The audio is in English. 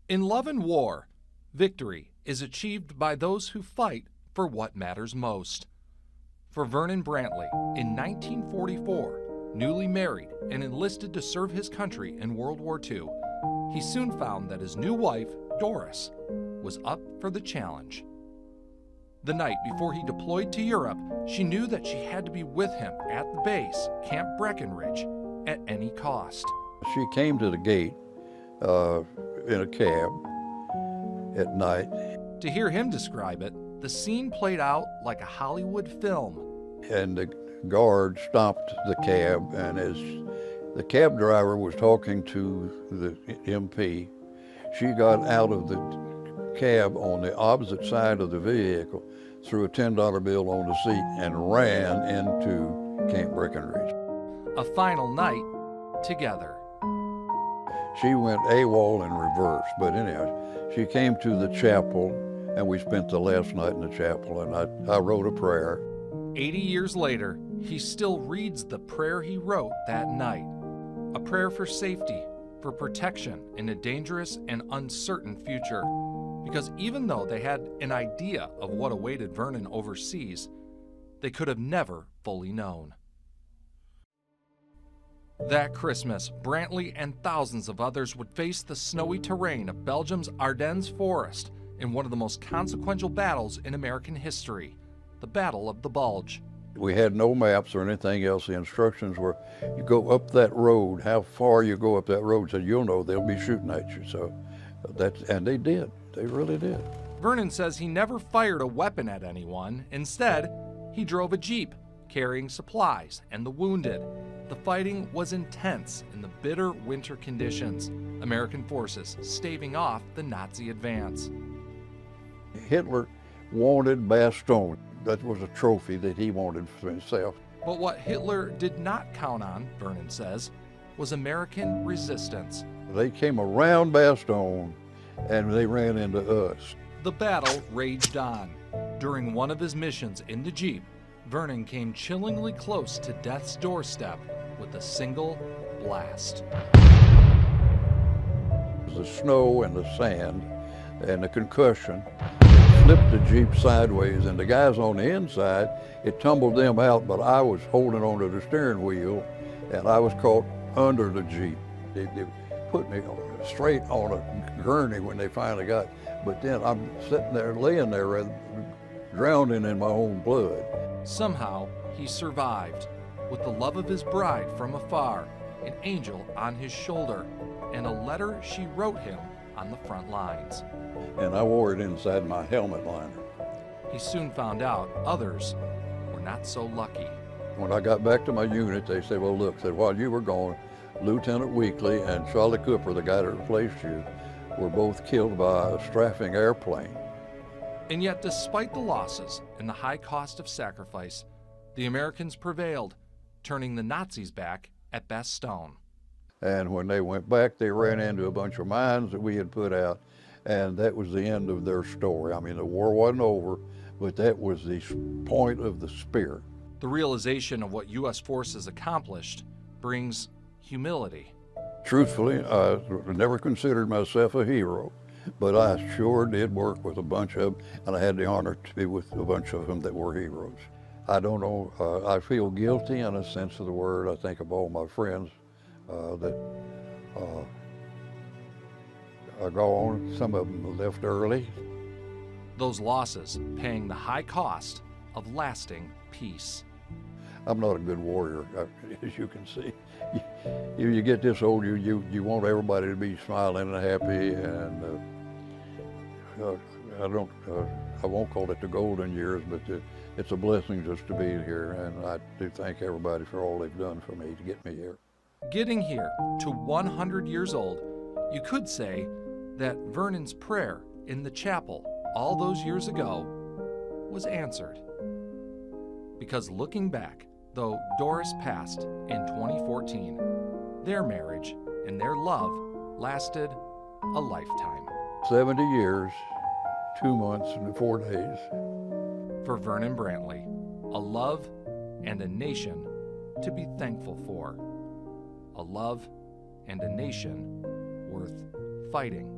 In love and war, victory is achieved by those who fight for what matters most. For Vernon Brantley, in 1944, newly married and enlisted to serve his country in World War II, he soon found that his new wife, Doris, was up for the challenge. The night before he deployed to Europe, she knew that she had to be with him at the base, Camp Breckenridge, at any cost. She came to the gate in a cab at night. To hear him describe it, the scene played out like a Hollywood film. And the guard stopped the cab, and as the cab driver was talking to the MP, she got out of the cab on the opposite side of the vehicle, threw a $10 bill on the seat, and ran into Camp Breckenridge. A final night together. She went AWOL in reverse, but anyhow, she came to the chapel, and we spent the last night in the chapel, and I wrote a prayer. 80 years later, he still reads the prayer he wrote that night. A prayer for safety, for protection in a dangerous and uncertain future. Because even though they had an idea of what awaited Vernon overseas, they could have never fully known. That Christmas, Brantley and thousands of others would face the snowy terrain of Belgium's Ardennes forest in one of the most consequential battles in American history, the Battle of the Bulge. We had no maps or anything else. The instructions were, you go up that road, how far you go up that road, so you'll know they'll be shooting at you. So and they did. They really did. Vernon says he never fired a weapon at anyone. Instead, he drove a Jeep carrying supplies and the wounded. The fighting was intense in the bitter winter conditions, American forces staving off the Nazi advance. Hitler wanted Bastogne. That was a trophy that he wanted for himself. But what Hitler did not count on, Vernon says, was American resistance. They came around Bastogne and they ran into us. The battle raged on. During one of his missions in the Jeep, Vernon came chillingly close to death's doorstep with a single blast. The snow and the sand and the concussion flipped the Jeep sideways, and the guys on the inside, it tumbled them out, but I was holding onto the steering wheel and I was caught under the Jeep. They put me straight on a gurney when they finally got, but then I'm sitting there, laying there, drowning in my own blood. Somehow, he survived, with the love of his bride from afar, an angel on his shoulder, and a letter she wrote him on the front lines. And I wore it inside my helmet liner. He soon found out others were not so lucky. When I got back to my unit, they said, well, look, while you were gone, Lieutenant Weekly and Charlie Cooper, the guy that replaced you, were both killed by a strafing airplane. And yet, despite the losses and the high cost of sacrifice, the Americans prevailed, turning the Nazis back at Bastogne. And when they went back, they ran into a bunch of mines that we had put out, and that was the end of their story. I mean, the war wasn't over, but that was the point of the spear. The realization of what U.S. forces accomplished brings humility. Truthfully, I never considered myself a hero, but I sure did work with a bunch of them, and I had the honor to be with a bunch of them that were heroes. I don't know, I feel guilty in a sense of the word. I think of all my friends that are gone. Some of them left early. Those losses paying the high cost of lasting peace. I'm not a good warrior, as you can see. You get this old, you want everybody to be smiling and happy, and I won't call it the golden years, but it's a blessing just to be here, and I do thank everybody for all they've done for me to get me here. Getting here to 100 years old, you could say that Vernon's prayer in the chapel all those years ago was answered. Because looking back, though Doris passed in 2014, their marriage and their love lasted a lifetime. 70 years, 2 months and 4 days. For Vernon Brantley, a love and a nation to be thankful for. A love and a nation worth fighting